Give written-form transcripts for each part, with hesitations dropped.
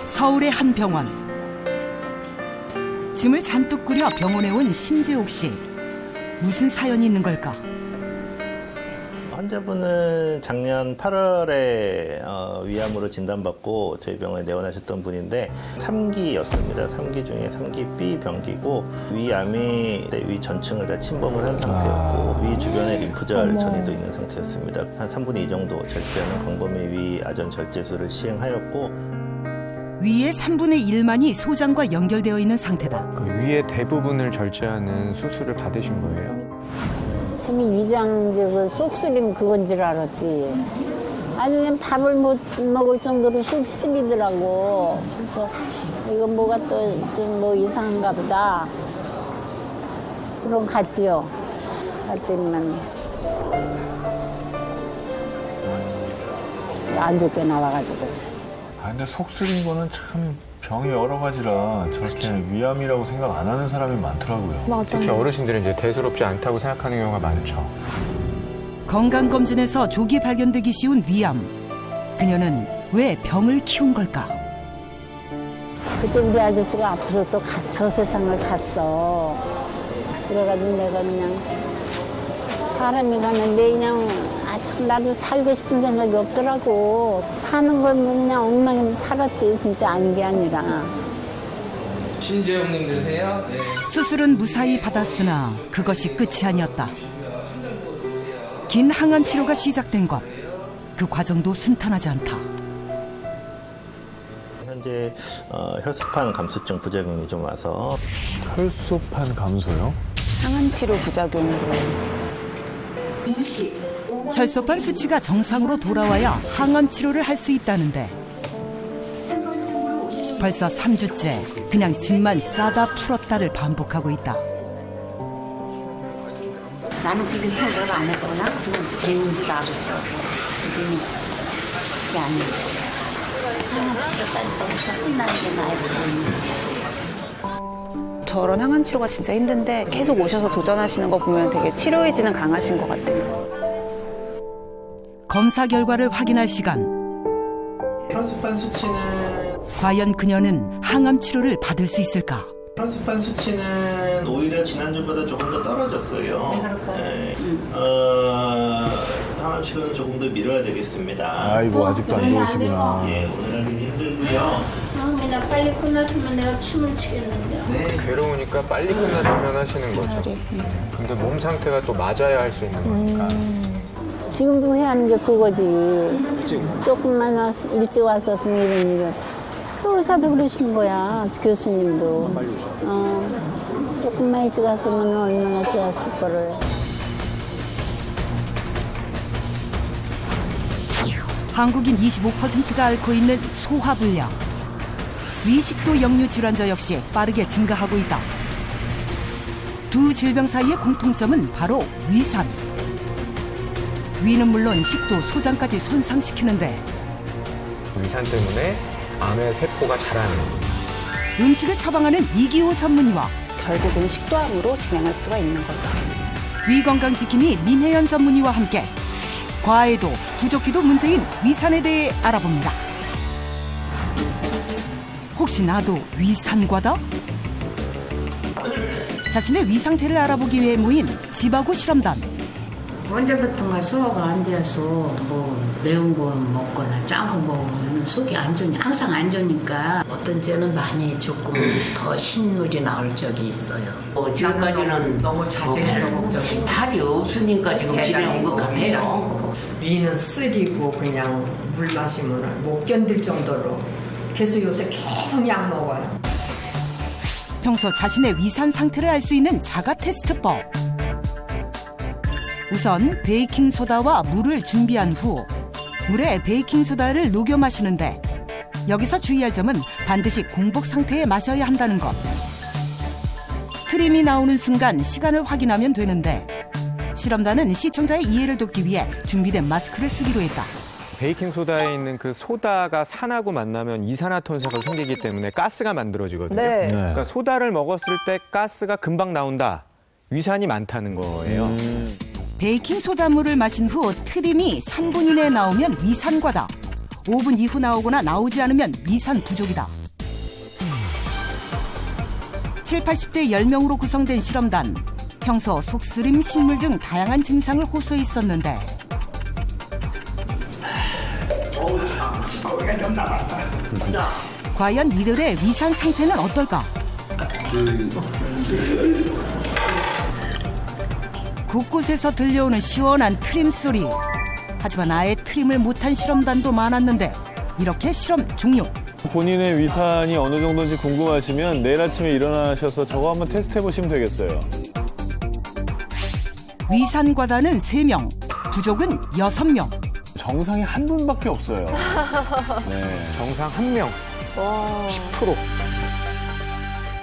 서울의 한 병원. 짐을 잔뜩 꾸려 병원에 온 심재옥 씨. 무슨 사연이 있는 걸까? 환자분은 작년 8월에 위암으로 진단받고 저희 병원에 내원하셨던 분인데 3기였습니다. 3기 중에 3기 B 병기고 위암이 위 전층을 다 침범을 한 상태였고 위 주변에 림프절 전이도 있는 상태였습니다. 한 3분의 2 정도 절제하는 광범위 위 아전 절제술을 시행하였고 위의 3분의 1만이 소장과 연결되어 있는 상태다. 그 위의 대부분을 절제하는 수술을 받으신 거예요? 처음에 위장 쏙쓰림 그건 줄 알았지. 아니 밥을 못 먹을 정도로 쏙 쓰리더라고. 그래서 이거 뭐가 또 좀 뭐 이상한가 보다. 그럼 갔지요. 갔더니만 안 좋게 나와가지고. 아, 근데 속 쓰린 거는 참 병이 여러 가지라 저렇게 위암이라고 생각 안 하는 사람이 많더라고요. 맞아요. 특히 어르신들은 이제 대수롭지 않다고 생각하는 경우가 많죠. 건강검진에서 조기 발견되기 쉬운 위암. 그녀는 왜 병을 키운 걸까? 그때 우리 아저씨가 아파서 또 저 세상을 갔어. 그래가지고 내가 그냥 사람이 가는데 그냥 아주 나도 살고 싶은 생각이 없더라고. 사는 건 그냥 엉망이 살았지. 진짜 아닌 게 아니라. 신재용님 되세요? 네. 수술은 무사히 받았으나 그것이 끝이 아니었다. 긴 항암 치료가 시작된 것. 그 과정도 순탄하지 않다. 현재 혈소판 감소증 부작용이 좀 와서 혈소판 감소요? 항암 치료 부작용으로. 혈소판 수치가 정상으로 돌아와야 항암 치료를 할 수 있다는데 벌써 3주째 그냥 짐만 싸다 풀었다를 반복하고 있다. 나는 지금 생각을 안 했거나 그냥 되는 줄 알았어. 그랬더니 그게 아니야. 항암 치료 빨리 끝나는 게 나을 뿐이지. 저런 항암 치료가 진짜 힘든데 계속 오셔서 도전하시는 거 보면 되게 치료 의지는 강하신 것 같아요. 검사 결과를 확인할 시간. 혈소판 수치는 과연 그녀는 항암 치료를 받을 수 있을까? 혈소판 수치는 오히려 지난주보다 조금 더 떨어졌어요. 네. 항암 치료는 조금 더 미뤄야 되겠습니다. 아이고 아직도 안 좋으시구나. 예, 오늘 하긴 힘들고요. 나 빨리 끝났으면 내가 춤을 추겠는데. 네. 괴로우니까 빨리 끝났으면 하시는 거죠. 근데 몸 상태가 또 맞아야 할 수 있는 거니까. 지금도 해야 하는 게 그거지. 조금만 일찍 왔었으면 이런 일을. 의사도 그러신 거야, 교수님도. 조금만 일찍 왔으면 얼마나 좋았을 거를. 한국인 25%가 앓고 있는 소화불량. 위식도 역류 질환자 역시 빠르게 증가하고 있다. 두 질병 사이의 공통점은 바로 위산. 위는 물론 식도, 소장까지 손상시키는데 위산 때문에 암의 세포가 자라는. 음식을 처방하는 이기호 전문의와 결국은 식도암으로 진행할 수가 있는 거죠. 위건강지킴이 민혜연 전문의와 함께 과해도 부족기도 문제인 위산에 대해 알아봅니다. 혹시 나도 위산과다? 자신의 위 상태를 알아보기 위해 모인 집하고 실험단. 언제부턴가 소화가 안 돼서 뭐 매운 거 먹거나 짠 거 먹으면 속이 안 좋으니 항상 안 좋으니까 어떤 때는 많이 조금 더 신물이 나올 적이 있어요. 지금까지는 너무 자제해서 먹자고 탈이 없으니까 지금 지내온 것 같아요. 위는 쓰리고 그냥 물 마시면 못 견딜 정도로 그래서 요새 계속 약 먹어요. 평소 자신의 위산 상태를 알 수 있는 자가 테스트법. 우선 베이킹소다와 물을 준비한 후 물에 베이킹소다를 녹여 마시는데 여기서 주의할 점은 반드시 공복 상태에 마셔야 한다는 것. 트림이 나오는 순간 시간을 확인하면 되는데 실험단은 시청자의 이해를 돕기 위해 준비된 마스크를 쓰기로 했다. 베이킹소다에 있는 그 소다가 산하고 만나면 이산화탄소가 생기기 때문에 가스가 만들어지거든요. 네. 그러니까 소다를 먹었을 때 가스가 금방 나온다. 위산이 많다는 거예요. 베이킹 소다물을 마신 후 트림이 3분 이내에 나오면 위산과다. 5분 이후 나오거나 나오지 않으면 위산 부족이다. 7, 80대 10명으로 구성된 실험단. 평소 속쓰림, 식물 등 다양한 증상을 호소해 있었는데 과연 이들의 위산 상태는 어떨까? 곳곳에서 들려오는 시원한 트림 소리. 하지만 아예 트림을 못한 실험단도 많았는데 이렇게 실험 종료. 본인의 위산이 어느 정도인지 궁금하시면 내일 아침에 일어나셔서 저거 한번 테스트 해보시면 되겠어요. 위산과다는 3명, 부족은 6명. 정상이 한 분밖에 없어요. 네. 정상 1명. 10%.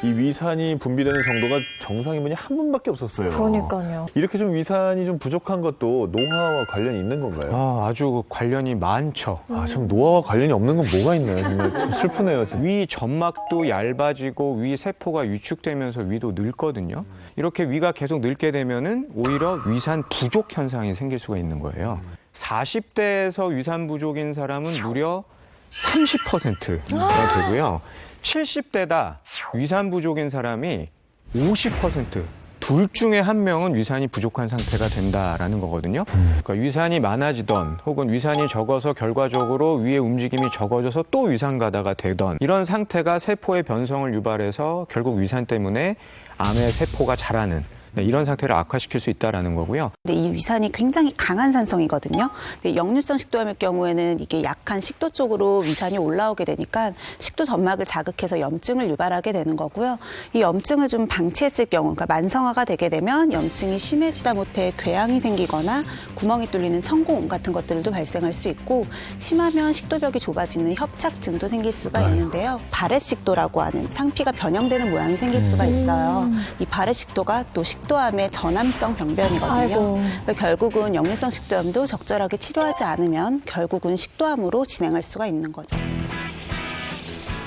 이 위산이 분비되는 정도가 정상인 분이 한 분밖에 없었어요. 그러니까요. 이렇게 좀 위산이 좀 부족한 것도 노화와 관련이 있는 건가요? 아주 관련이 많죠. 참 노화와 관련이 없는 건 뭐가 있나요? 정말 참 슬프네요. 진짜. 위 점막도 얇아지고 위 세포가 위축되면서 위도 늙거든요. 이렇게 위가 계속 늙게 되면은 오히려 위산 부족 현상이 생길 수가 있는 거예요. 40대에서 위산 부족인 사람은 무려 30%가 되고요. 70대다 위산 부족인 사람이 50%. 둘 중에 한 명은 위산이 부족한 상태가 된다라는 거거든요. 그러니까 위산이 많아지던 혹은 위산이 적어서 결과적으로 위의 움직임이 적어져서 또 위산 가다가 되던 이런 상태가 세포의 변성을 유발해서 결국 위산 때문에 암의 세포가 자라는 이런 상태를 악화시킬 수 있다는 거고요. 근데 이 위산이 굉장히 강한 산성이거든요. 근데 역류성 식도암의 경우에는 이게 약한 식도 쪽으로 위산이 올라오게 되니까 식도 점막을 자극해서 염증을 유발하게 되는 거고요. 이 염증을 좀 방치했을 경우, 그러니까 만성화가 되게 되면 염증이 심해지다 못해 궤양이 생기거나 구멍이 뚫리는 천공 같은 것들도 발생할 수 있고 심하면 식도벽이 좁아지는 협착증도 생길 수가 있는데요. 바렛식도라고 하는 상피가 변형되는 모양이 생길 수가 있어요. 이 바렛식도가 또 식도암의 전암성 병변이거든요. 그러니까 결국은 역류성 식도암도 적절하게 치료하지 않으면 결국은 식도암으로 진행할 수가 있는 거죠.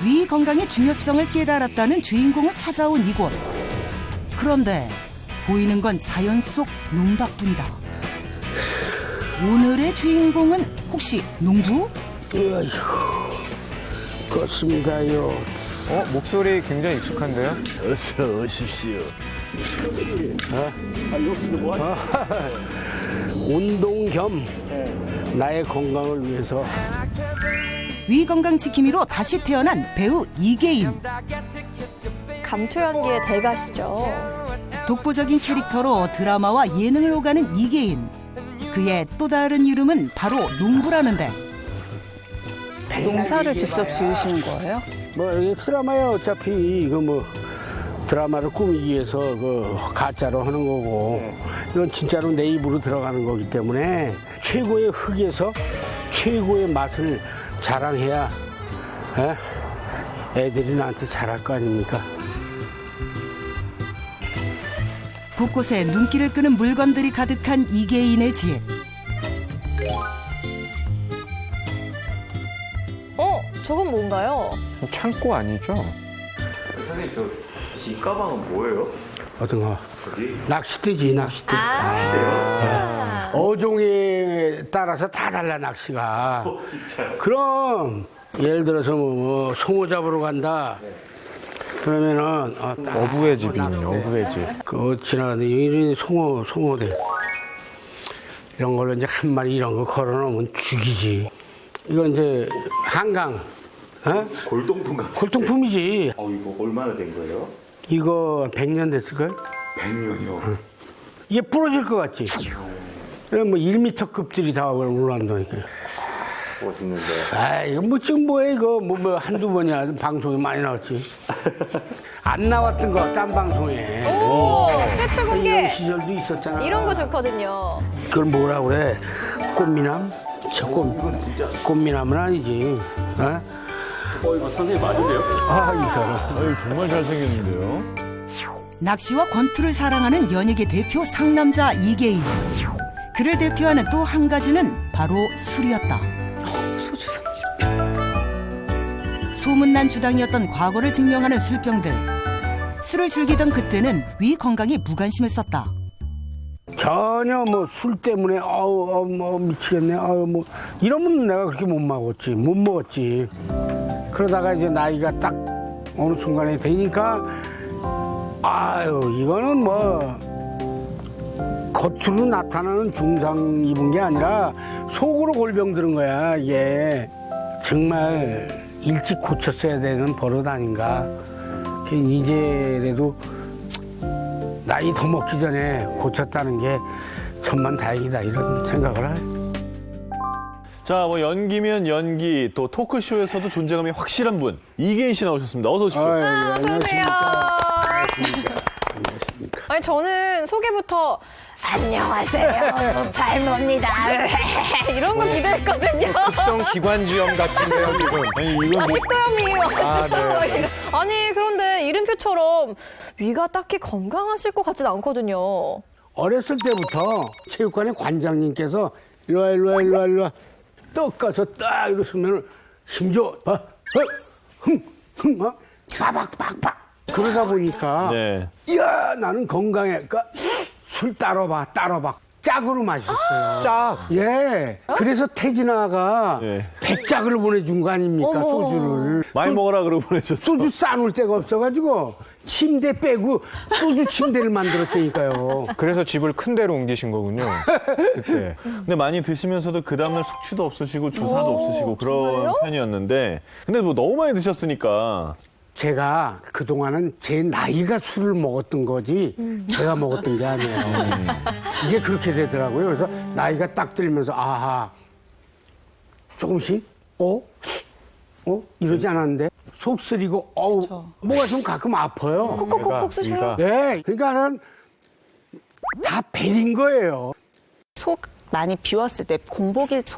위 건강의 중요성을 깨달았다는 주인공을 찾아온 이곳. 그런데 보이는 건 자연 속 농밖뿐이다. 오늘의 주인공은 혹시 농부? 그렇습니다요. 목소리 굉장히 익숙한데요? 어서 오십시오. 운동 겸 나의 건강을 위해서. 위 건강 지킴이로 다시 태어난 배우 이계인. 감초 연기의 대가시죠. 독보적인 캐릭터로 드라마와 예능을 오가는 이계인. 그의 또 다른 이름은 바로 농부라는데 농사를 직접 지으시는 거예요? 뭐 이게 드라마야 어차피 이거 뭐 드라마를 꾸미기 위해서 그 가짜로 하는 거고 이건 진짜로 내 입으로 들어가는 거기 때문에 최고의 흙에서 최고의 맛을 자랑해야 애들이 나한테 잘할 거 아닙니까? 곳곳에 눈길을 끄는 물건들이 가득한 이계인의 집. 저건 뭔가요? 창고 아니죠? 선생님, 이 가방은 뭐예요? 어떤 거? 낚싯대지, 낚싯대. 어종에 따라서 다 달라, 낚시가. 진짜요? 그럼, 예를 들어서 뭐 송어 잡으러 간다. 그러면은, 어부의 집이네요, 어부의 집. 그, 지나가는데, 여기 송어대. 이런 걸로 이제 한 마리 이런 거 걸어놓으면 죽이지. 이건 이제, 한강. 골동품 같은. 골동품이지. 이거 얼마나 된 거예요? 이거 100년 됐을걸? 100년이요? 이게 부러질 것 같지? 그래, 뭐 1m급들이 다 올라온다니까. 멋있는데. 이거 뭐 지금 뭐야, 이거. 뭐 한두 번이야. 방송에 많이 나왔지. 안 나왔던 거, 딴 방송에. 최초 공개! 이런 시절도 있었잖아. 이런 거 좋거든요. 그걸 뭐라 그래? 꽃미남? 꽃미남은 아니지. 이거 선생님 맞으세요? 이 사람. 정말 잘생겼는데요? 낚시와 권투를 사랑하는 연예계 대표 상남자 이계인. 그를 대표하는 또 한 가지는 바로 술이었다. 소주 30병. 소문난 주당이었던 과거를 증명하는 술병들. 술을 즐기던 그때는 위 건강이 무관심했었다. 전혀 뭐 술 때문에 뭐 미치겠네. 뭐 이러면 내가 그렇게 못 먹었지. 그러다가 이제 나이가 딱 어느 순간에 되니까 이거는 뭐 겉으로 나타나는 증상 입은 게 아니라 속으로 골병 들은 거야. 이게 정말 일찍 고쳤어야 되는 버릇 아닌가. 이제라도 나이 더 먹기 전에 고쳤다는 게 천만다행이다 이런 생각을 해. 자, 뭐 연기면 연기, 또 토크쇼에서도 존재감이 확실한 분 이계인 씨 나오셨습니다. 어서 오십시오. 안녕하십니까. 아니 저는 소개부터 안녕하세요 발모입니다 이런 거 기대했거든요. 특성 기관지염 같은데요, 지금. 아니 이건 뭐 식도염이에요. 네. 아니 그런데 이름표처럼 위가 딱히 건강하실 것 같진 않거든요. 어렸을 때부터 체육관의 관장님께서 일로와 떡 가서 딱 이러시면 힘줘 빠박박박 그러다 보니까 네. 이야 나는 건강해. 그러니까 술 따라봐 짝으로 마셨어요. 짝. 예. 그래서 태진아가 네. 100짝을 보내준 거 아닙니까? 어머. 소주를. 많이 먹어라 그러고 보내셨죠. 소주 싸놓을 데가 없어가지고 침대 빼고 소주 침대를 만들었다니까요. 그래서 집을 큰 데로 옮기신 거군요. 그때. 근데 많이 드시면서도 그 다음날 숙취도 없으시고 주사도 없으시고 그런 정말요? 편이었는데 근데 뭐 너무 많이 드셨으니까 제가 그동안은 제 나이가 술을 먹었던 거지 제가 먹었던 게 아니에요. 이게 그렇게 되더라고요. 그래서 나이가 딱 들면서 아하 조금씩 이러지 않았는데 속 쓰리고 뭐가 좀 가끔 아파요. 콕콕콕콕 쑤셔요? 네, 그러니까 나는 다 베린 거예요. 속 많이 비웠을 때 공복일 때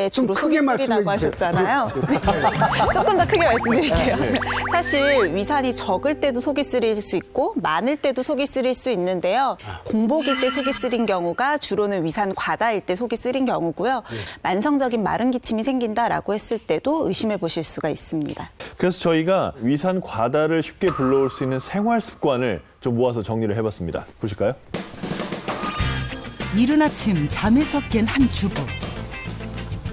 좀 주로 크게 속이 쓰리다고 말씀해 주세요. 하셨잖아요. 조금 더 크게 말씀드릴게요. 사실 위산이 적을 때도 속이 쓰릴 수 있고 많을 때도 속이 쓰릴 수 있는데요. 공복일 때 속이 쓰린 경우가 주로는 위산 과다일 때 속이 쓰린 경우고요. 만성적인 마른 기침이 생긴다라고 했을 때도 의심해 보실 수가 있습니다. 그래서 저희가 위산 과다를 쉽게 불러올 수 있는 생활 습관을 좀 모아서 정리를 해봤습니다. 보실까요? 이른 아침 잠에서 깬 한 주부.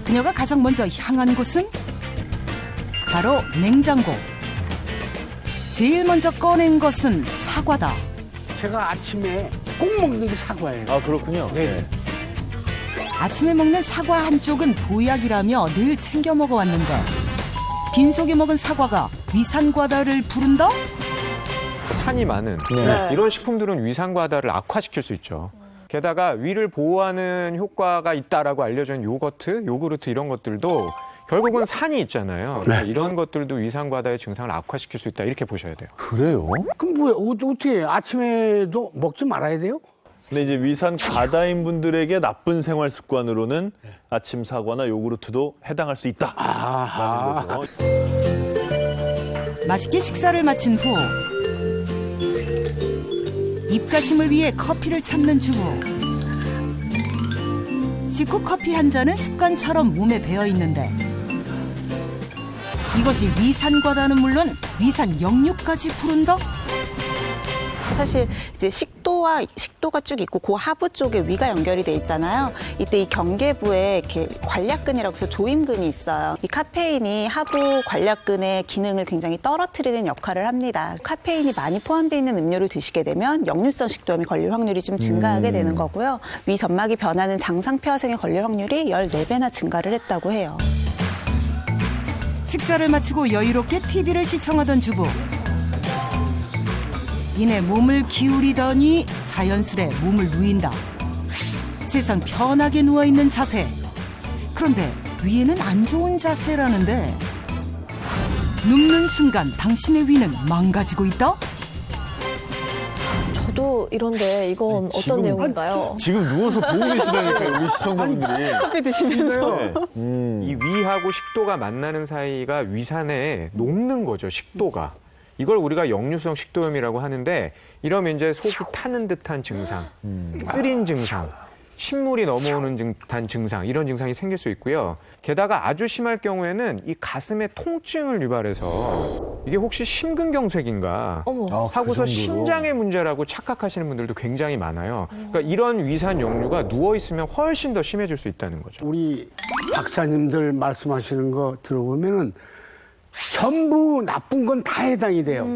그녀가 가장 먼저 향한 곳은 바로 냉장고. 제일 먼저 꺼낸 것은 사과다. 제가 아침에 꼭 먹는 게 사과예요. 아 그렇군요. 네. 아침에 먹는 사과 한쪽은 보약이라며 늘 챙겨 먹어왔는데 빈속에 먹은 사과가 위산과다를 부른다? 산이 많은 이런 식품들은 위산과다를 악화시킬 수 있죠. 게다가 위를 보호하는 효과가 있다라고 알려져 있는 요구르트 이런 것들도 결국은 산이 있잖아요. 이런 것들도 위산과다의 증상을 악화시킬 수 있다 이렇게 보셔야 돼요. 그래요? 그럼 뭐야? 어떻게 아침에도 먹지 말아야 돼요? 근데 이제 위산 과다인 분들에게 나쁜 생활 습관으로는 아침 사과나 요구르트도 해당할 수 있다라는 거죠. 맛있게 식사를 마친 후 입가심을 위해 커피를 찾는 주부. 식후 커피 한 잔은 습관처럼 몸에 배어 있는데 이것이 위산과다는 물론 위산 역류까지 부른다? 사실 이제 식도가 쭉 있고 그 하부 쪽에 위가 연결이 돼 있잖아요. 이때 이 경계부에 이렇게 관략근이라고 해서 조임근이 있어요. 이 카페인이 하부 관략근의 기능을 굉장히 떨어뜨리는 역할을 합니다. 카페인이 많이 포함되어 있는 음료를 드시게 되면 역류성 식도염이 걸릴 확률이 좀 증가하게 되는 거고요. 위 점막이 변하는 장상폐화성에 걸릴 확률이 14배나 증가를 했다고 해요. 식사를 마치고 여유롭게 TV를 시청하던 주부. 이내 몸을 기울이더니 자연스레 몸을 누인다. 세상 편하게 누워있는 자세. 그런데 위에는 안 좋은 자세라는데 눕는 순간 당신의 위는 망가지고 있다? 저도 이런데 이건 어떤 내용인가요? 지금 누워서 보고 계시다니까요, 우리 시청자분들이. 커피 드시면서. 네. 이 위하고 식도가 만나는 사이가 위산에 녹는 거죠, 식도가. 이걸 우리가 역류성 식도염이라고 하는데 이러면 이제 속이 타는 듯한 증상, 쓰린 증상, 신물이 넘어오는 듯한 증상, 이런 증상이 생길 수 있고요. 게다가 아주 심할 경우에는 이 가슴에 통증을 유발해서 이게 혹시 심근경색인가 하고서 심장의 문제라고 착각하시는 분들도 굉장히 많아요. 그러니까 이런 위산 역류가 누워 있으면 훨씬 더 심해질 수 있다는 거죠. 우리 박사님들 말씀하시는 거 들어보면은 전부 나쁜 건 다 해당이 돼요.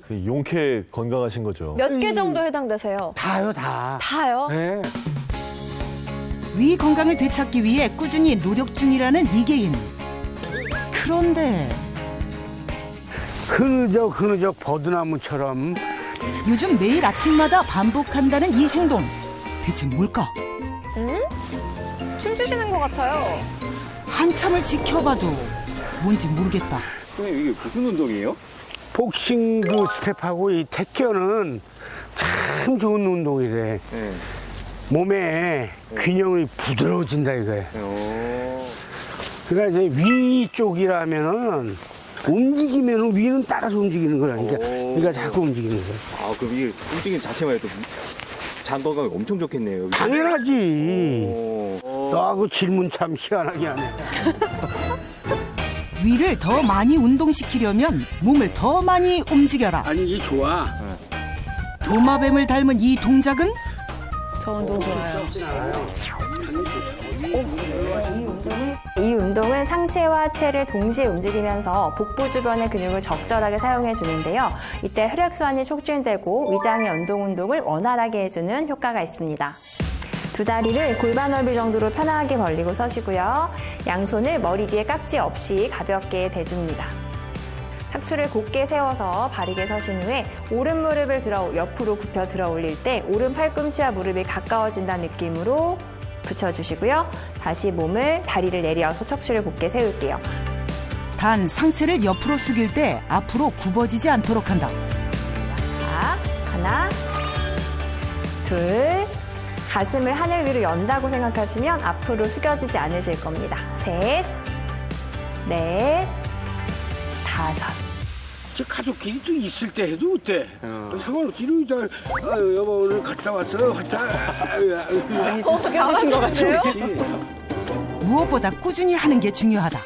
그 용케 건강하신 거죠. 몇 개 정도 해당되세요? 다요, 다. 다요? 네. 위 건강을 되찾기 위해 꾸준히 노력 중이라는 이계인. 그런데 흐느적 버드나무처럼 요즘 매일 아침마다 반복한다는 이 행동. 대체 뭘까? 춤추시는 것 같아요. 한참을 지켜봐도 뭔지 모르겠다. 선생님, 이게 무슨 운동이에요? 복싱 그 스텝하고 이 태권은 참 좋은 운동이래. 네. 몸에 균형이 부드러워진다 이거예요. 그러니까 이제 위 쪽이라면은 움직이면은 위는 따라서 움직이는 거라니까. 그러니까 자꾸 움직이는 거야. 아, 그럼 이게 움직이는 자체만 해도 장 건강에 엄청 좋겠네요. 당연하지. 너하고 질문 참 희한하게 하네. 위를 더 많이 운동시키려면 몸을 더 많이 움직여라. 아니 이게 좋아. 도마뱀을 닮은 이 동작은 저 운동 좋아요. 이 운동은 상체와 하체를 동시에 움직이면서 복부 주변의 근육을 적절하게 사용해 주는데요. 이때 혈액순환이 촉진되고 위장의 연동 운동을 원활하게 해주는 효과가 있습니다. 두 다리를 골반 넓이 정도로 편하게 벌리고 서시고요. 양손을 머리 뒤에 깍지 없이 가볍게 대줍니다. 척추를 곧게 세워서 바르게 서신 후에 오른 무릎을 옆으로 굽혀 들어 올릴 때 오른 팔꿈치와 무릎이 가까워진다는 느낌으로 붙여주시고요. 다시 다리를 내려서 척추를 곧게 세울게요. 단 상체를 옆으로 숙일 때 앞으로 굽어지지 않도록 한다. 자, 하나, 둘, 가슴을 하늘 위로 연다고 생각하시면 앞으로 숙여지지 않으실 겁니다. 셋, 넷, 다섯. 저 가족끼리 또 있을 때 해도 어때? 상관없지. 이러다 여보 오늘 갔다 왔어. 숙여지신 것 같아요? 무엇보다 꾸준히 하는 게 중요하다.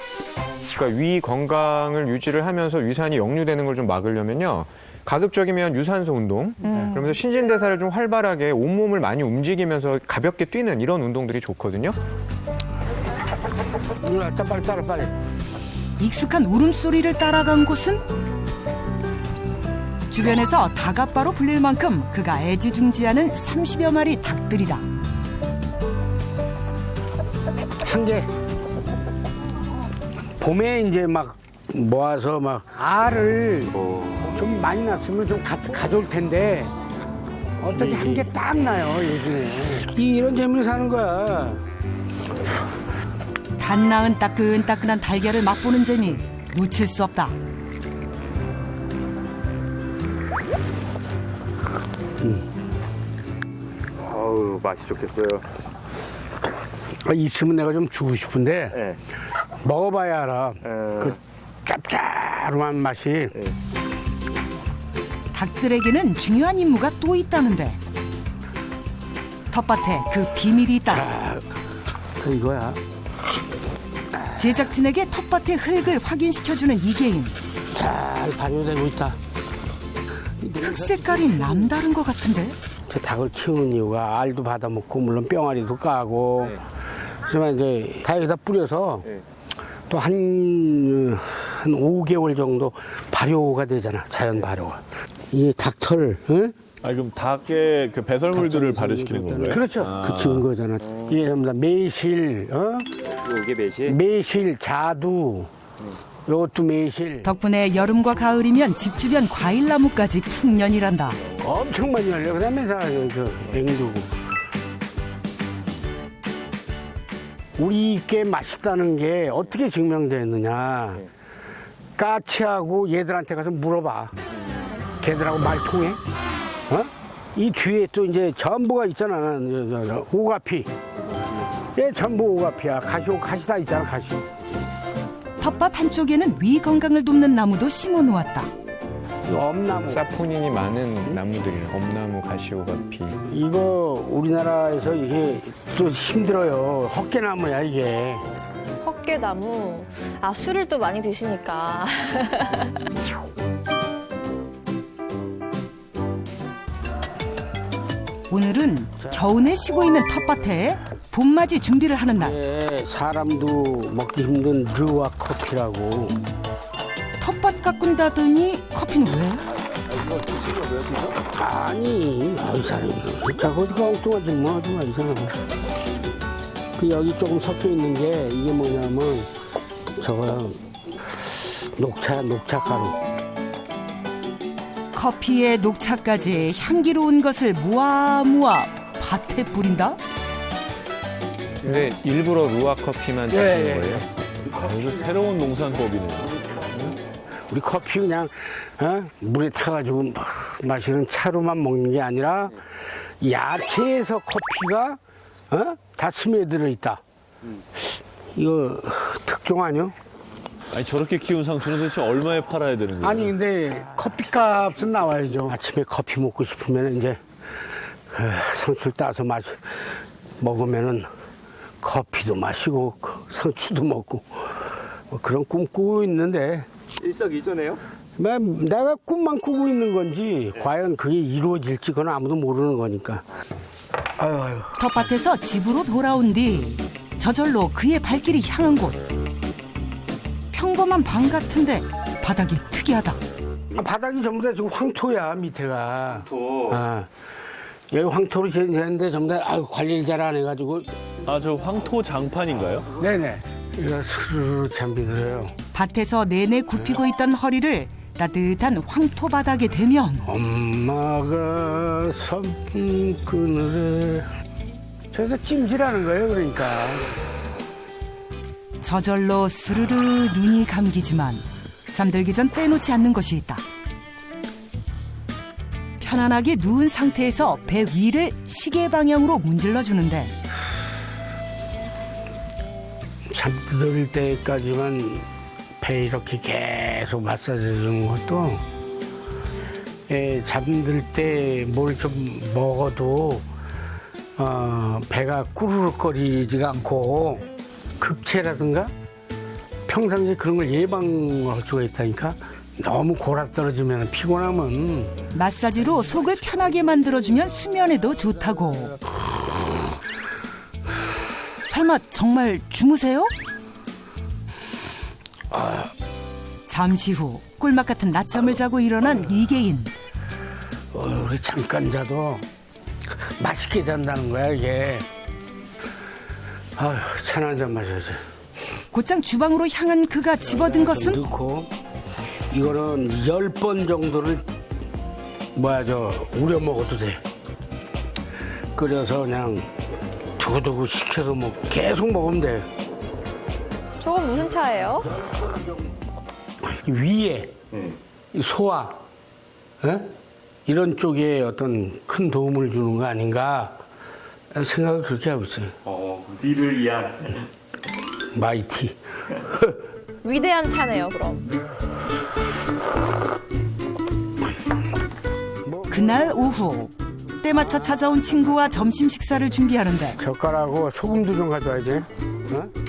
그러니까 위 건강을 유지를 하면서 위산이 역류되는 걸 좀 막으려면요. 가급적이면 유산소 운동, 그러면서 신진대사를 좀 활발하게 온몸을 많이 움직이면서 가볍게 뛰는 이런 운동들이 좋거든요. 빨리 따라 빨리. 익숙한 울음소리를 따라간 곳은 주변에서 닭아빠로 불릴 만큼 그가 애지중지하는 30여 마리 닭들이다. 한 개. 봄에 이제 막 모아서 막 알을 좀 많이 낳았으면 좀 가져올 텐데 어떻게 한 개 딱 나요 요즘에. 이런 재미로 사는 거야. 갓 낳은 따끈따끈한 달걀을 맛보는 재미 놓칠 수 없다. 아우, 맛이 좋겠어요. 있으면 내가 좀 주고 싶은데 네. 먹어봐야 알아. 그 짭짤한 맛이. 닭들에게는 중요한 임무가 또 있다는데 텃밭에 그 비밀이 있다. 그 이거야. 제작진에게 텃밭의 흙을 확인시켜주는 이계인. 잘 발효되고 있다. 흙 색깔이 남다른 것 같은데? 저 닭을 키우는 이유가 알도 받아먹고 물론 뿅아리도 까고 하지만 이제 닭에다 뿌려서 또 한 5개월 정도 발효가 되잖아. 자연 발효가. 이 닭털, 응? 그럼 닭의 그 배설물들을 발효시키는 건가요? 그렇죠. 그 증거잖아. 이게 전부 다 매실, 이게 매실? 매실, 자두, 요것도 매실. 덕분에 여름과 가을이면 집 주변 과일나무까지 풍년이란다. 엄청 많이 열려. 그 다음에 다 앵두고. 우리께 맛있다는 게 어떻게 증명됐느냐. 까치하고 얘들한테 가서 물어봐. 걔들하고 말 통해? 이 뒤에 또 이제 전부가 있잖아. 오가피. 얘 전부 오가피야. 가시 다 있잖아, 가시. 텃밭 한쪽에는 위 건강을 돕는 나무도 심어 놓았다. 엄나무. 사포닌이 많은 나무들이에요. 엄나무, 가시오가피. 이거 우리나라에서 이게 또 힘들어요. 헛개나무야 이게. 헛개나무. 아, 술을 또 많이 드시니까. 오늘은 겨우내 쉬고 있는 텃밭에 봄맞이 준비를 하는 날. 예, 사람도 먹기 힘든 르와 커피라고. 텃밭 가꾼다더니 커피는 왜? 아니, 이 사람이 자꾸 어디가 엉뚱하지 뭐 하지 마, 이 사람. 그 여기 조금 섞여 있는 게 이게 뭐냐면 저거야 녹차가루. 커피에 녹차까지 향기로운 것을 모아 밭에 뿌린다? 근데 일부러 루아 커피만 드시는 거예요? 이거 새로운 농산법이네요. 우리 커피 그냥 물에 타가지고 마시는 차로만 먹는 게 아니라 야채에서 커피가 다 스며들어 있다. 이거 특종 아니요? 아니 저렇게 키운 상추는 도대체 얼마에 팔아야 되는 거예요? 아니 근데 커피값은 나와야죠. 아침에 커피 먹고 싶으면 이제 상추를 따서 먹으면은 커피도 마시고 상추도 먹고 뭐 그런 꿈 꾸고 있는데 일석이조네요? 내가 꿈만 꾸고 있는 건지 과연 그게 이루어질지 그건 아무도 모르는 거니까. 아유. 텃밭에서 집으로 돌아온 뒤 저절로 그의 발길이 향한 곳. 평범한 방 같은데 바닥이 특이하다. 바닥이 전부 다 지금 황토야 밑에가. 황토. 여기 황토로 지었는데 전부 다 관리를 잘 안 해가지고. 아, 저 황토 장판인가요? 네네. 이거 스르르 잠비들어요. 밭에서 내내 굽히고 있던 허리를 따뜻한 황토 바닥에 대면 엄마가 손그늘에 저기서 찜질하는 거예요. 그러니까 저절로 스르르 눈이 감기지만 잠들기 전 빼놓지 않는 것이 있다. 편안하게 누운 상태에서 배 위를 시계 방향으로 문질러 주는데 잠들 때까지만 배 이렇게 계속 마사지 해주는 것도 잠들 때 뭘 좀 먹어도 배가 꾸르륵거리지가 않고 급체라든가 평상시에 그런 걸 예방할 수가 있다니까. 너무 골아 떨어지면 피곤하면 마사지로 속을 편하게 만들어주면 수면에도 좋다고. 설마 정말 주무세요? 잠시 후 꿀맛 같은 낮잠을 자고 일어난 이계인. 우리 잠깐 자도 맛있게 잔다는 거야 이게. 찬 한 잔 마셔야지. 곧장 주방으로 향한 그가 집어든 것은 넣고 이거는 10번 정도를 우려 먹어도 돼. 끓여서 그냥 두고두고 식혀서 계속 먹으면 돼. 저건 무슨 차예요? 위에 소화 이런 쪽에 어떤 큰 도움을 주는 거 아닌가 생각을 그렇게 하고 있어요. 위를 위한 마이티. 위대한 차네요, 그럼. 그날 오후 때맞춰 찾아온 친구와 점심 식사를 준비하는데 젓갈하고 소금도 좀 가져와야지.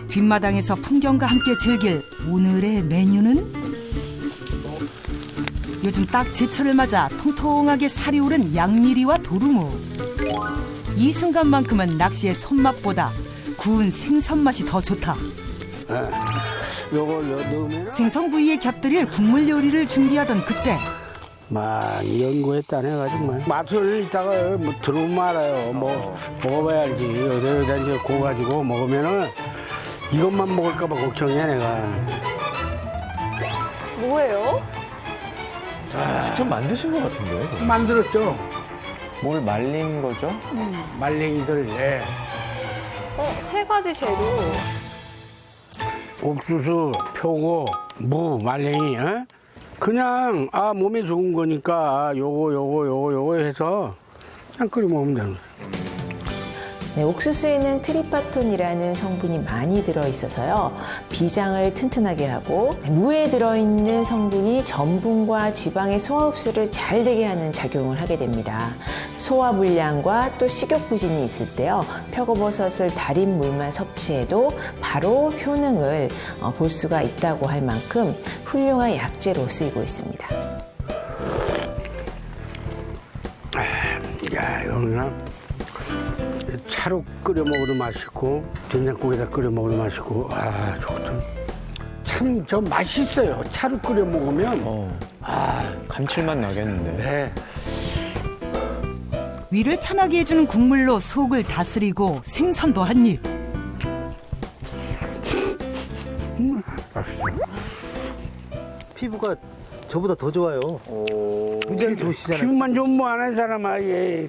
뒷마당에서 풍경과 함께 즐길 오늘의 메뉴는 요즘 딱 제철을 맞아 통통하게 살이 오른 양미리와 도루묵. 이 순간만큼은 낚시의 손맛보다 구운 생선 맛이 더 좋다. 요걸 넣으면 생선 부위에 곁들일 국물 요리를 준비하던 그때 많이 연구했다네 가지고 맛을 이따가 들어보면 알아요. 먹어봐야 알지. 여기다 이제 구워 가지고 먹으면은 이것만 먹을까봐 걱정이야 내가. 뭐예요? 직접 만드신 것 같은데. 만들었죠. 뭘 말린 거죠? 말랭이들. 세 가지 재료. 옥수수, 표고, 무, 말랭이. 그냥 몸에 좋은 거니까 요거 해서 그냥 끓여 먹으면 되는 거예요. 네, 옥수수에는 트리파톤이라는 성분이 많이 들어있어서요. 비장을 튼튼하게 하고 무에 들어있는 성분이 전분과 지방의 소화 흡수를 잘 되게 하는 작용을 하게 됩니다. 소화불량과 또 식욕부진이 있을 때요. 표고버섯을 달인 물만 섭취해도 바로 효능을 볼 수가 있다고 할 만큼 훌륭한 약재로 쓰이고 있습니다. 야, 이거 그냥 차로 끓여 먹어도 맛있고 된장국에다 끓여 먹어도 맛있고 아 좋거든. 참 저 맛있어요. 차로 끓여 먹으면 감칠맛 나겠는데. 네. 위를 편하게 해주는 국물로 속을 다스리고 생선도 한 입. 피부가 저보다 더 좋아요. 굉장히 좋으시잖아요. 피부만 좀 뭐 하는 사람아 얘.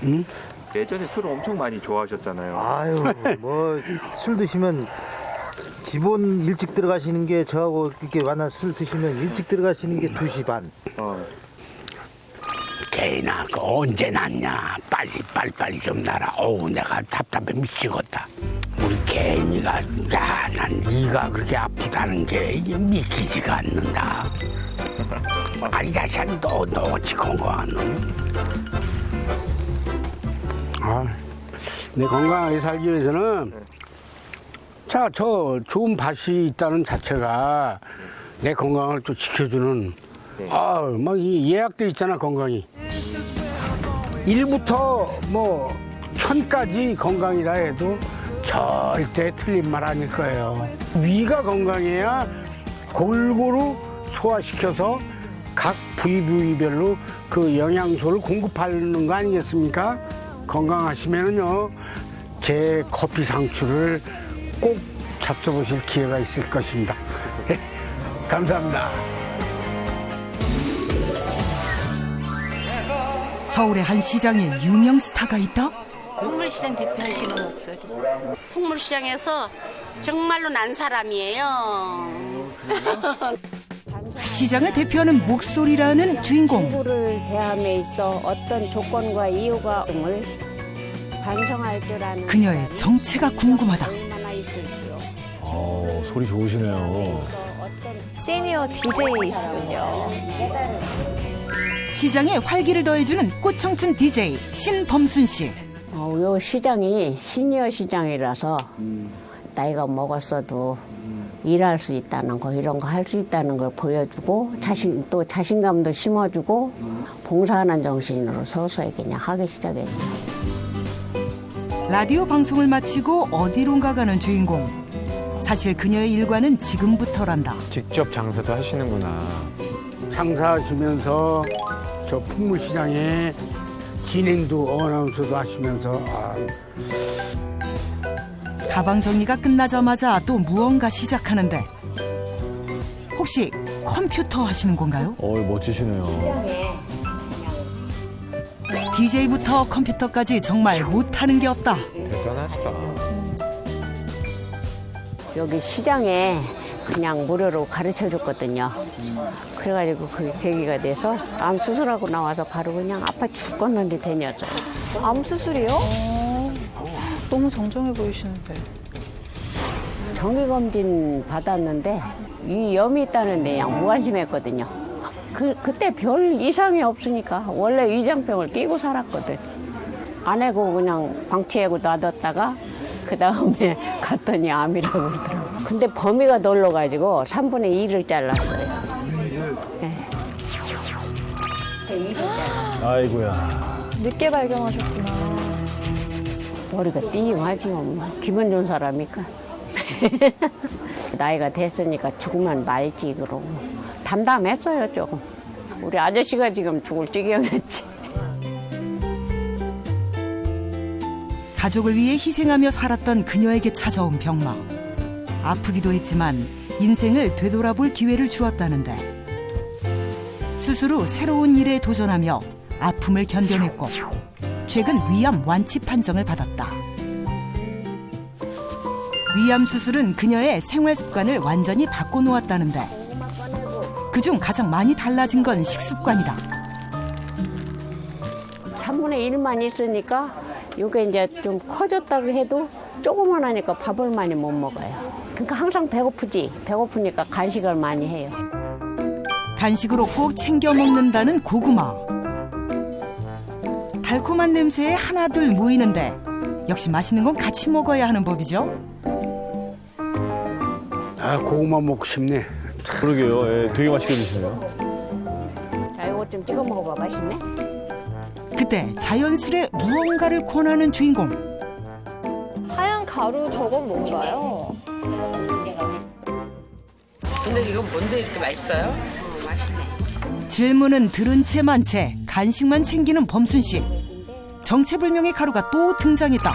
응? 예전에 술을 엄청 많이 좋아하셨잖아요. 아유, 뭐 술 드시면 기본 일찍 들어가시는 게 저하고 이렇게 만나 술 드시면 일찍 들어가시는 게 2시 반. 개나 그 언제 났냐? 빨리 좀 나라. 어우 내가 답답해 미치겠다. 우리 개인이가 난 네가 그렇게 아프다는 게 이게 믿기지가 않는다. 아니 자식 너 어찌 건강한 놈? 내 건강하게 살기 위해서는 자, 저 좋은 밭이 있다는 자체가 내 건강을 또 지켜주는 막 예약돼 있잖아 건강이. 1부터 뭐 1000까지 건강이라 해도 절대 틀린 말 아닐 거예요. 위가 건강해야 골고루 소화시켜서 각 부위별로 그 영양소를 공급하는 거 아니겠습니까? 건강하시면은요, 제 커피 상추를 꼭 잡숴보실 기회가 있을 것입니다. 감사합니다. 서울의 한 시장에 유명 스타가 있다? 풍물시장 대표하시는 목소리. 풍물시장에서 정말로 난 사람이에요. 시장을 대표하는 목소리라는 주인공. 친구를 대함에 있어 어떤 조건과 이유가 을 반성할 줄 아는 그녀의 정체가 궁금하다. 얼마나 있을지요. 소리 좋으시네요. 시니어 DJ이시군요. 시장에 활기를 더해주는 꽃청춘 DJ 신범순 씨. 요 시장이 시니어 시장이라서 나이가 먹었어도 일할 수 있다는 거, 이런 거 할 수 있다는 걸 보여주고 또 자신감도 심어주고 봉사하는 정신으로 서서히 그냥 하기 시작했죠. 라디오 방송을 마치고 어디론가 가는 주인공. 사실 그녀의 일과는 지금부터란다. 직접 장사도 하시는구나. 장사하시면서 저 풍물시장에 진행도 어나운서도 하시면서 가방 정리가 끝나자마자 또 무언가 시작하는데 혹시 컴퓨터 하시는 건가요? 멋지시네요. DJ부터 컴퓨터까지 정말 못하는 게 없다. 대단하시다. 여기 시장에 그냥 무료로 가르쳐줬거든요. 그래가지고 그게 계기가 돼서 암 수술하고 나와서 바로 그냥 아파 죽겠는데 다녔어요. 암 수술이요? 너무 정정해 보이시는데. 정기검진 받았는데 이 염이 있다는데 그냥 무관심했거든요. 그때 별 이상이 없으니까 원래 위장병을 끼고 살았거든. 안 해고 그냥 방치하고 놔뒀다가 그 다음에 갔더니 암이라고 그러더라고. 근데 범위가 넓어가지고 3분의 2를 잘랐어요. 네. 아이고야. 늦게 발견하셨구나. 머리가 띵하지 뭐. 기분 좋은 사람이니까. 나이가 됐으니까 죽으면 말지 그러고. 담담했어요 조금. 우리 아저씨가 지금 죽을 지경이었지. 가족을 위해 희생하며 살았던 그녀에게 찾아온 병마. 아프기도 했지만 인생을 되돌아볼 기회를 주었다는데 스스로 새로운 일에 도전하며 아픔을 견뎌냈고 최근 위암 완치 판정을 받았다. 위암 수술은 그녀의 생활 습관을 완전히 바꿔놓았다는데 그중 가장 많이 달라진 건 식습관이다. 3분의 1만 있으니까 이게 이제 좀 커졌다고 해도 조금만 하니까 밥을 많이 못 먹어요. 그러니까 항상 배고프지. 배고프니까 간식을 많이 해요. 간식으로 꼭 챙겨 먹는다는 고구마. 달콤한 냄새에 하나둘 모이는데 역시 맛있는 건 같이 먹어야 하는 법이죠. 아, 고구마 먹고 싶네. 그러게요. 예, 되게 맛있게 드시네요. 자, 이거 좀 찍어 먹어봐. 맛있네. 그때 자연스레 무언가를 권하는 주인공. 하얀 가루 저건 뭔가요? 근데 이건 뭔데 이렇게 맛있어요? 질문은 들은 채만 채 간식만 챙기는 범순 씨. 정체불명의 가루가 또 등장했다.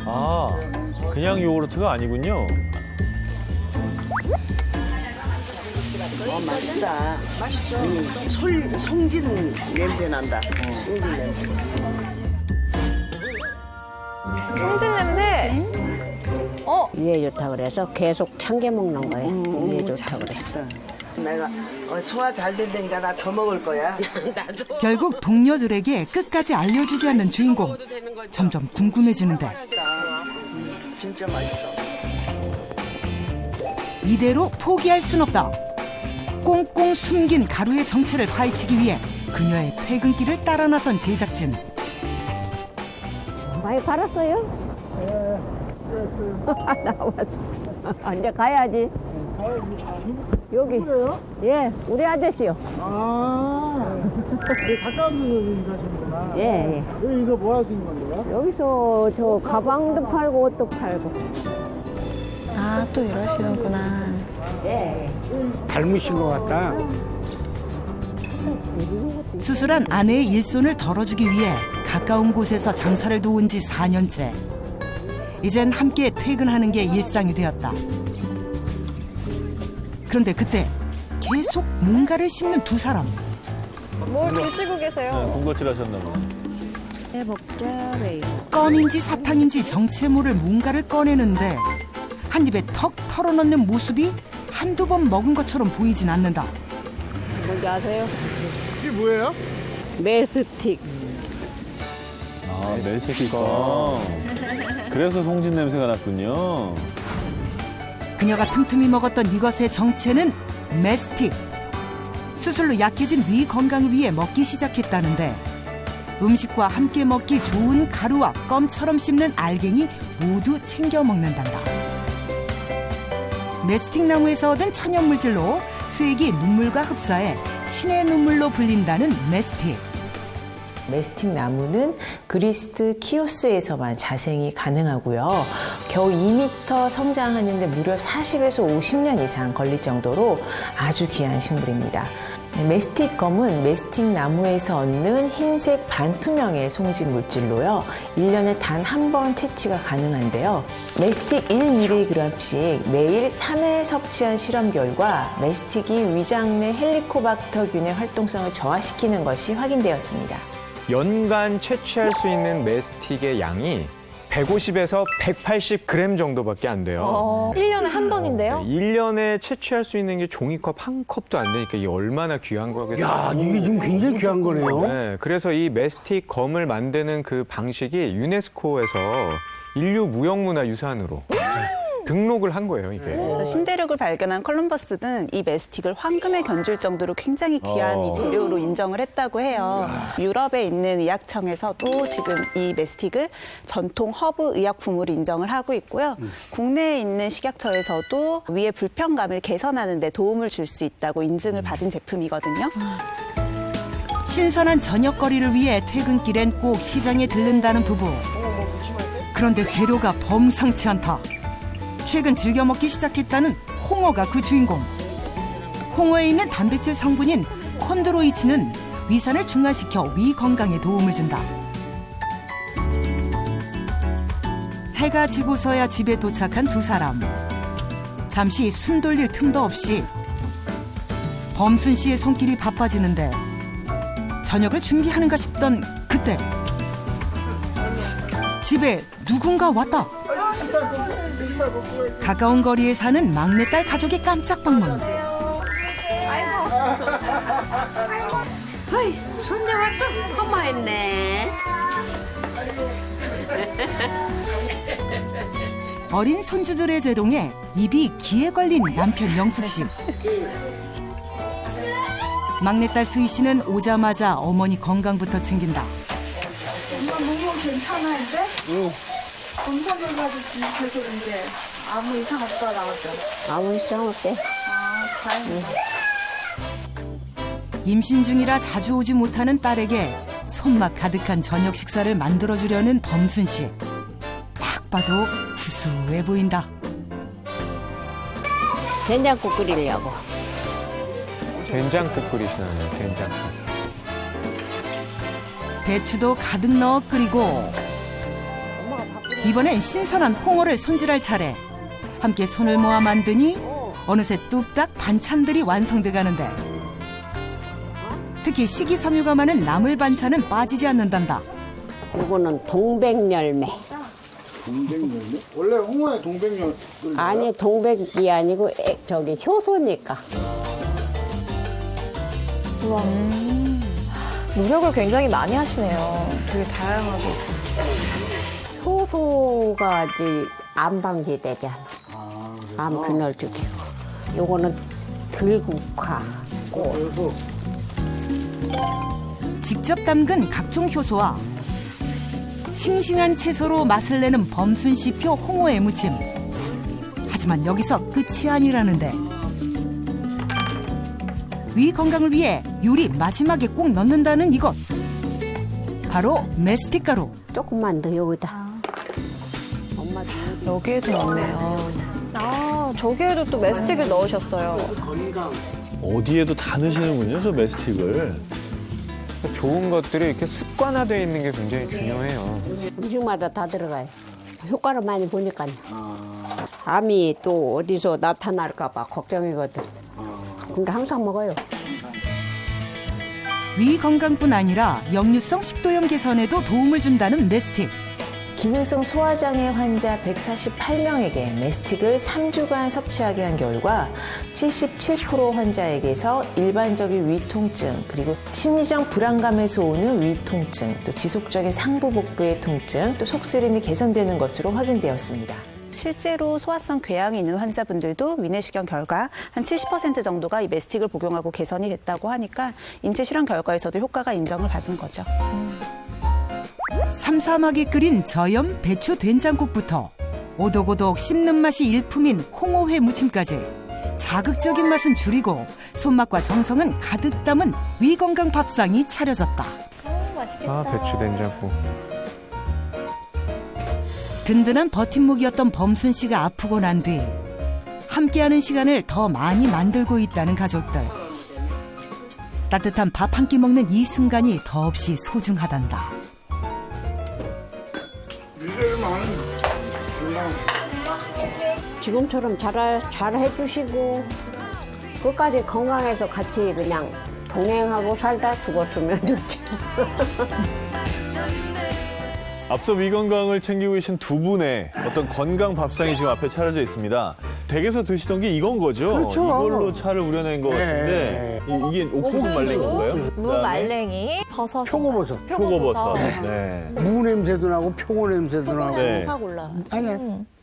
아, 그냥 요구르트가 아니군요. 맛있다. 맛있죠. 송진 냄새 난다. 송진 냄새. 송진 냄새? 위에 좋다 그래서 계속 참게 먹는 거예요. 위에 좋다 그래서. 내가 소화 잘 된다니까 나 더 먹을 거야. 나도. 결국 동료들에게 끝까지 알려주지 않는 주인공. 점점 궁금해지는데 진짜 맛있어. 이대로 포기할 순 없다. 꽁꽁 숨긴 가루의 정체를 파헤치기 위해 그녀의 퇴근길을 따라 나선 제작진. 많이 팔았어요? 나왔어. 이제 가야지. 여기. 예, 우리 아저씨요. 가까운 데서 일하시는구나. 예. 여기 이거 뭐 하시는 건데요? 여기서 저 가방도 팔고 옷도 팔고. 아, 또 이러시는구나. 예. 닮으신 것 같다. 수술한 아내의 일손을 덜어주기 위해 가까운 곳에서 장사를 도운 지 4년째. 이젠 함께 퇴근하는 게 일상이 되었다. 그런데 그때 계속 뭔가를 씹는 두 사람. 뭘 드시고 계세요? 군것질 하셨나 보네. 네, 먹자래요. 껌인지 사탕인지 정체 모를 뭔가를 꺼내는데 한 입에 턱 털어넣는 모습이 한두 번 먹은 것처럼 보이진 않는다. 뭔지 아세요? 이게 뭐예요? 메스틱. 아, 멜스틱가. 그래서 송진 냄새가 났군요. 그녀가 틈틈이 먹었던 이것의 정체는 메스틱. 수술로 약해진 위 건강을 위해 먹기 시작했다는데 음식과 함께 먹기 좋은 가루와 껌처럼 씹는 알갱이 모두 챙겨 먹는단다. 메스틱 나무에서 얻은 천연물질로 수액이 눈물과 흡사해 신의 눈물로 불린다는 메스틱. 메스틱 나무는 그리스 키오스에서만 자생이 가능하고요. 겨우 2m 성장하는데 무려 40에서 50년 이상 걸릴 정도로 아주 귀한 식물입니다. 메스틱 껌은 메스틱 나무에서 얻는 흰색 반투명의 송진 물질로요. 1년에 단 한 번 채취가 가능한데요. 메스틱 1mg씩 매일 3회 섭취한 실험 결과 메스틱이 위장 내 헬리코박터균의 활동성을 저하시키는 것이 확인되었습니다. 연간 채취할 수 있는 메스틱의 양이 150에서 180g 정도밖에 안 돼요. 1년에 한 번인데요? 1년에 채취할 수 있는 게 종이컵 한 컵도 안 되니까 이게 얼마나 귀한 거겠어요. 야, 이게 지금 굉장히 귀한 거네요. 네, 그래서 이 메스틱 검을 만드는 그 방식이 유네스코에서 인류 무형문화 유산으로 등록을 한 거예요, 이게. 신대륙을 발견한 콜럼버스는 이 메스틱을 황금에 견줄 정도로 굉장히 귀한 이 재료로 인정을 했다고 해요. 유럽에 있는 의학청에서도 지금 이 메스틱을 전통 허브 의약품으로 인정을 하고 있고요. 국내에 있는 식약처에서도 위의 불편감을 개선하는 데 도움을 줄 수 있다고 인증을 받은 제품이거든요. 신선한 저녁거리를 위해 퇴근길엔 꼭 시장에 들른다는 부부. 그런데 재료가 범상치 않다. 최근 즐겨 먹기 시작했다는 홍어가 그 주인공. 홍어에 있는 단백질 성분인 콘드로이친은 위산을 중화시켜 위 건강에 도움을 준다. 해가 지고서야 집에 도착한 두 사람. 잠시 숨 돌릴 틈도 없이 범순 씨의 손길이 바빠지는데 저녁을 준비하는가 싶던 그때 집에 누군가 왔다. 가까운 거리에 사는 막내딸 가족의 깜짝 방문. 어이, 손자 왔어? 고마했네. 어린 손주들의 재롱에 입이 기에 걸린 남편 영숙 씨. 막내딸 수희 씨는 오자마자 어머니 건강부터 챙긴다. 엄마 몸은 괜찮아 이제? 응. 검사를 받았더니 계속 이제 아무 이상 없다 나왔죠. 아무 이상 없대. 아 다행이다. 임신 중이라 자주 오지 못하는 딸에게 손맛 가득한 저녁 식사를 만들어주려는 범순 씨. 딱 봐도 구수해 보인다. 된장국 끓이려고. 된장국 끓이시나요? 된장국. 배추도 가득 넣어 끓이고 이번엔 신선한 홍어를 손질할 차례. 함께 손을 모아 만드니 어느새 뚝딱 반찬들이 완성돼 가는데 특히 식이섬유가 많은 나물 반찬은 빠지지 않는단다. 이거는 동백열매. 동백열매? 원래 홍어에 동백열매. 아니 동백이 아니고 저기 효소니까. 우와. 노력을 굉장히 많이 하시네요. 되게 다양하게 있어요. 효소가 이제 암 방지되잖아. 암 균열 죽이고. 요거는 들국화고. 직접 담근 각종 효소와 싱싱한 채소로 맛을 내는 범순 씨표 홍어의 무침. 하지만 여기서 끝이 아니라는데. 위 건강을 위해 요리 마지막에 꼭 넣는다는 이것. 바로 메스틱 가루. 조금만 더 여기다. 여기에도 넣네요. 아, 저기에도 또 메스틱을 넣으셨어요. 어디에도 다 넣으시는군요, 저 메스틱을. 좋은 것들이 이렇게 습관화되어 있는 게 굉장히 중요해요. 음식마다 다 들어가요. 효과를 많이 보니까요. 암이 또 어디서 나타날까 봐 걱정이거든. 근데 항상 먹어요. 위 건강뿐 아니라 역류성 식도염 개선에도 도움을 준다는 메스틱. 기능성 소화장애 환자 148명에게 메스틱을 3주간 섭취하게 한 결과 77% 환자에게서 일반적인 위통증, 그리고 심리적 불안감에서 오는 위통증, 또 지속적인 상부 복부의 통증, 또 속쓰림이 개선되는 것으로 확인되었습니다. 실제로 소화성 궤양이 있는 환자분들도 위내시경 결과 한 70% 정도가 이 메스틱을 복용하고 개선이 됐다고 하니까 인체 실험 결과에서도 효과가 인정을 받은 거죠. 삼삼하게 끓인 저염 배추 된장국부터 오독오독 씹는 맛이 일품인 홍어회 무침까지 자극적인 맛은 줄이고 손맛과 정성은 가득 담은 위건강 밥상이 차려졌다. 맛있겠다. 아, 배추 된장국. 든든한 버팀목이었던 범순 씨가 아프고 난 뒤 함께하는 시간을 더 많이 만들고 있다는 가족들. 따뜻한 밥 한 끼 먹는 이 순간이 더없이 소중하단다. 지금처럼 잘 해주시고 끝까지 건강해서 같이 그냥 동행하고 살다 죽었으면 좋지. 앞서 위 건강을 챙기고 계신 두 분의 어떤 건강 밥상이 지금 앞에 차려져 있습니다. 댁에서 드시던 게 이건 거죠? 그렇죠. 이걸로 차를 우려낸 것 같은데 이게 옥수수 말린 건가요? 무 말랭이, 버섯, 표고버섯. 표고버섯. 네. 무 냄새도 나고 표고 냄새도 나고. 네. 확 올라. 아니야.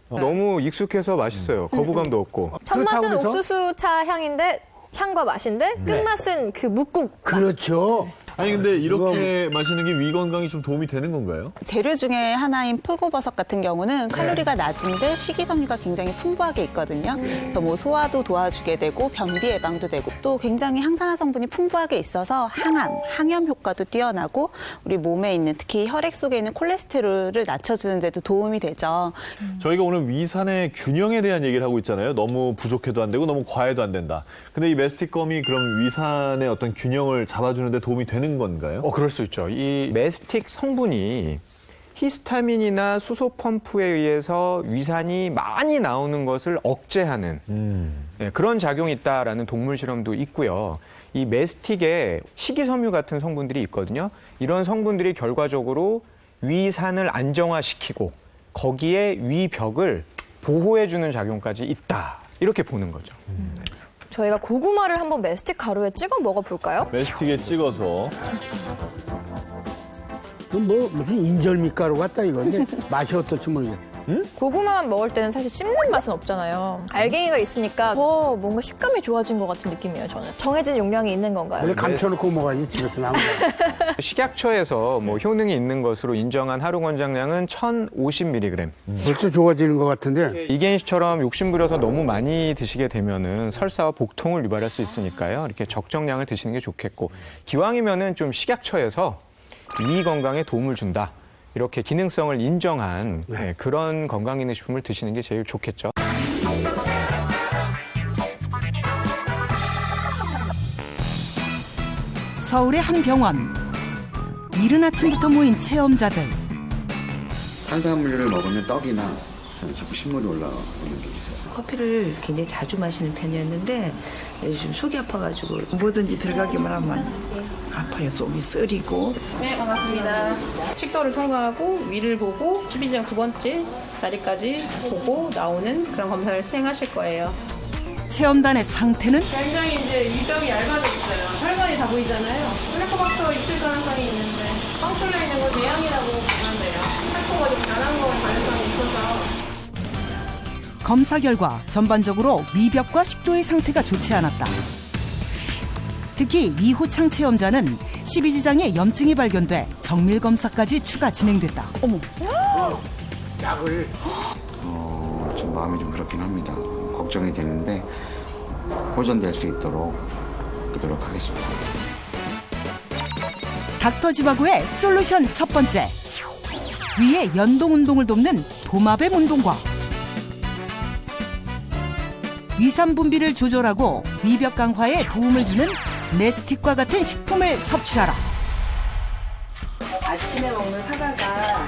너무 익숙해서 맛있어요. 거부감도 없고. 첫 맛은 그렇다고 해서? 옥수수차 향인데 향과 맛인데 끝맛은 그 묵국. 그렇죠. 아니 근데 이렇게 마시는 게 위 건강이 좀 도움이 되는 건가요? 재료 중에 하나인 표고버섯 같은 경우는 칼로리가 낮은데 식이섬유가 굉장히 풍부하게 있거든요. 그래서 뭐 소화도 도와주게 되고 변비 예방도 되고 또 굉장히 항산화 성분이 풍부하게 있어서 항암, 항염 효과도 뛰어나고 우리 몸에 있는 특히 혈액 속에 있는 콜레스테롤을 낮춰주는 데도 도움이 되죠. 저희가 오늘 위산의 균형에 대한 얘기를 하고 있잖아요. 너무 부족해도 안 되고 너무 과해도 안 된다. 근데 이 메스틱검이 그럼 위산의 어떤 균형을 잡아주는 데 도움이 되는 건가요? 그럴 수 있죠. 이 메스틱 성분이 히스타민이나 수소 펌프에 의해서 위산이 많이 나오는 것을 억제하는 네, 그런 작용이 있다라는 동물 실험도 있고요. 이 메스틱에 식이섬유 같은 성분들이 있거든요. 이런 성분들이 결과적으로 위산을 안정화시키고 거기에 위벽을 보호해주는 작용까지 있다. 이렇게 보는 거죠. 저희가 고구마를 한번 메스틱 가루에 찍어 먹어볼까요? 메스틱에 찍어서. 뭐 무슨 인절미가루 같다 이건데 맛이 어떨지 모르겠다. 고구마만 먹을 때는 사실 씹는 맛은 없잖아요. 알갱이가 있으니까 더 뭔가 식감이 좋아진 것 같은 느낌이에요, 저는. 정해진 용량이 있는 건가요? 근데 감춰놓고 먹어야지 집에서 나온 거. 식약처에서 뭐 효능이 있는 것으로 인정한 하루 권장량은 1,050mg. 벌써 좋아지는 것 같은데. 이계인 씨처럼 욕심부려서 너무 많이 드시게 되면은 설사와 복통을 유발할 수 있으니까요. 이렇게 적정량을 드시는 게 좋겠고, 기왕이면은 좀 식약처에서 위 건강에 도움을 준다. 이렇게 기능성을 인정한 그런 건강기능식품을 드시는 게 제일 좋겠죠. 서울의 한 병원. 이른 아침부터 모인 체험자들. 탄수화물을 먹으면 떡이나 자꾸 신물이 올라오는 게 있어요. 커피를 굉장히 자주 마시는 편이었는데 요즘 속이 아파가지고 뭐든지 들어가기만 하면 아파요. 속이 쓰리고. 네, 반갑습니다. 식도를 통과하고 위를 보고 12장 2번째 자리까지 보고 나오는 그런 검사를 시행하실 거예요. 체험단의 상태는 굉장히 이제 위벽이 얇아져 있어요. 혈관이 다 보이잖아요. 플래코박터 있을 가능성이 있는데 빵 뚫려 있는 건 뇌양이라고 보면 돼요. 살코가 좀 나간 거 가능성이 있어서. 검사 결과 전반적으로 위벽과 식도의 상태가 좋지 않았다. 특히 이호창 체험자는 십이지장에 염증이 발견돼 정밀 검사까지 추가 진행됐다. 어머. 약을. 좀 마음이 좀 그렇긴 합니다. 걱정이 되는데 호전될 수 있도록 노력하겠습니다. 닥터지바고의 솔루션 첫 번째. 위의 연동 운동을 돕는 도마뱀 운동과 위산 분비를 조절하고 위벽 강화에 도움을 주는 메스틱과 같은 식품을 섭취하라. 아침에 먹는 사과가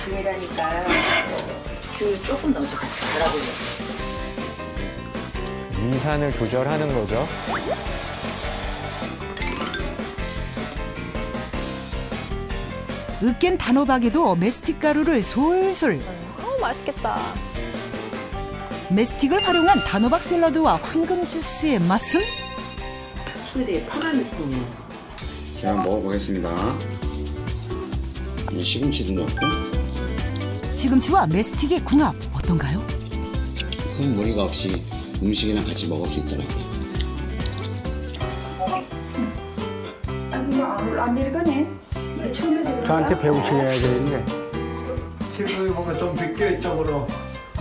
균이라니까 귤 조금 넣어서 같이 갈아보려고. 위산을 조절하는 거죠. 으깬 단호박에도 메스틱 가루를 솔솔. 맛있겠다. 메스틱을 활용한 단호박 샐러드와 황금 주스의 맛은? 손이 되게 파란 느낌이에요. 제가 먹어보겠습니다. 시금치도 넣고. 시금치와 메스틱의 궁합 어떤가요? 큰 무리가 없이 음식이랑 같이 먹을 수 있더라고요. 안 읽어네. 저한테 배우셔야 되는데. 친구들 보면 좀 비껴 이쪽으로.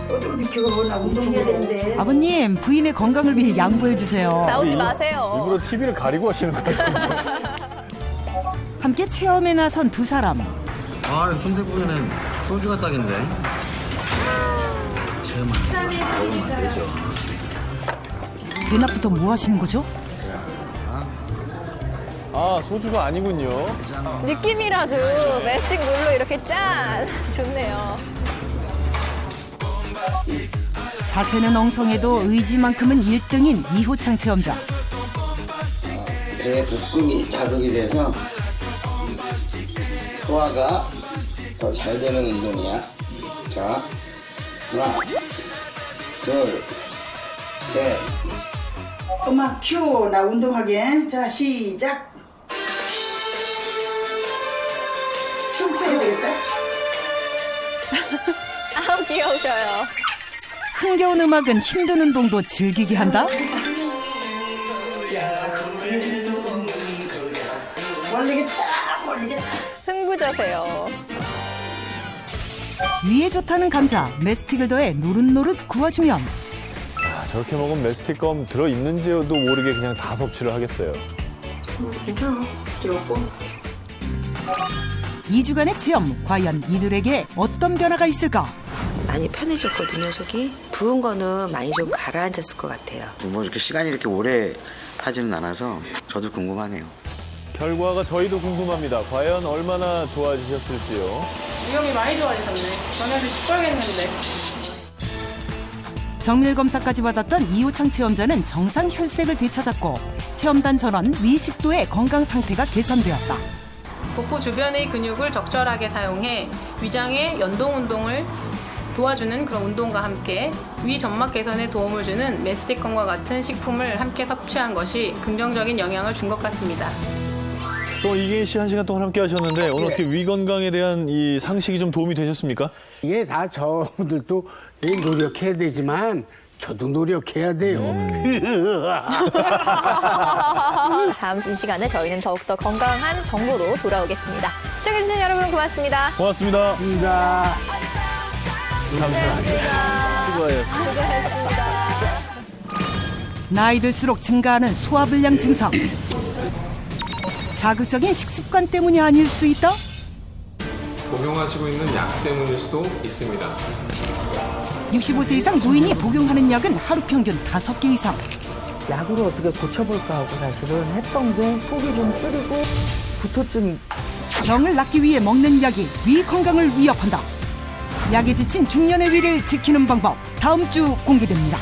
어디로 비켜가 나 운동해야 되는데. 아버님, 부인의 건강을 위해 양보해 주세요. 싸우지 마세요. 일부러 TV를 가리고 하시는 것 같은데. 함께 체험에 나선 두 사람. 아, 순대국에는 소주가 딱인데. 먹으면 안 되죠. 대낮부터 뭐 하시는 거죠? 아, 소주가 아니군요. 느낌이라도 메스틱 물로 이렇게 짠! 좋네요. 자세는 엉성해도 의지만큼은 1등인 이호창 체험자. 배 복근이 자극이 돼서 소화가 더 잘 되는 운동이야. 자, 하나, 둘, 셋. 음악 큐. 나 운동하게. 자, 시작. 춤춰야 되겠다. 아우, 귀여우셔요. 흥겨운 음악은 힘든 운동도 즐기게 한다? 흥부자세요. 위에 좋다는 감자, 메스틱을 더해 노릇노릇 구워주면 저렇게 먹으면 메스틱검 들어있는지도 모르게 그냥 다 섭취를 하겠어요. 괜찮아. 부드럽고. 2주간의 체험, 과연 이들에게 어떤 변화가 있을까? 많이 편해졌거든요, 속이. 부은 거는 많이 좀 가라앉았을 것 같아요. 뭐 이렇게 시간이 이렇게 오래 하지는 않아서 저도 궁금하네요. 결과가 저희도 궁금합니다. 과연 얼마나 좋아지셨을지요. 위험이 많이 좋아지셨네. 전에도 시뻘겠는데. 정밀 검사까지 받았던 이호창 체험자는 정상 혈색을 되찾았고 체험단 전원 위식도의 건강 상태가 개선되었다. 복부 주변의 근육을 적절하게 사용해 위장의 연동 운동을 도와주는 그런 운동과 함께 위 점막 개선에 도움을 주는 메스틱검과 같은 식품을 함께 섭취한 것이 긍정적인 영향을 준 것 같습니다. 또 이계인 씨 1시간 동안 함께 하셨는데 오늘 어떻게 위 건강에 대한 이 상식이 좀 도움이 되셨습니까? 이게 다 저들도 노력해야 되지만 저도 노력해야 돼요. 다음 이 시간에 저희는 더욱더 건강한 정보로 돌아오겠습니다. 시청해주신 여러분 고맙습니다. 고맙습니다. 감사합니다. 수고하셨습니다. 나이 들수록 증가하는 소화불량 증상. 자극적인 식습관 때문이 아닐 수 있다? 복용하시고 있는 약 때문일 수도 있습니다. 65세 이상 노인이 복용하는 약은 하루 평균 5개 이상. 약으로 어떻게 고쳐볼까 하고 사실은 했던 게 속이 좀 쓰리고 구토증이. 병을 낫기 위해 먹는 약이 위 건강을 위협한다. 약에 지친 중년의 위를 지키는 방법 다음 주 공개됩니다.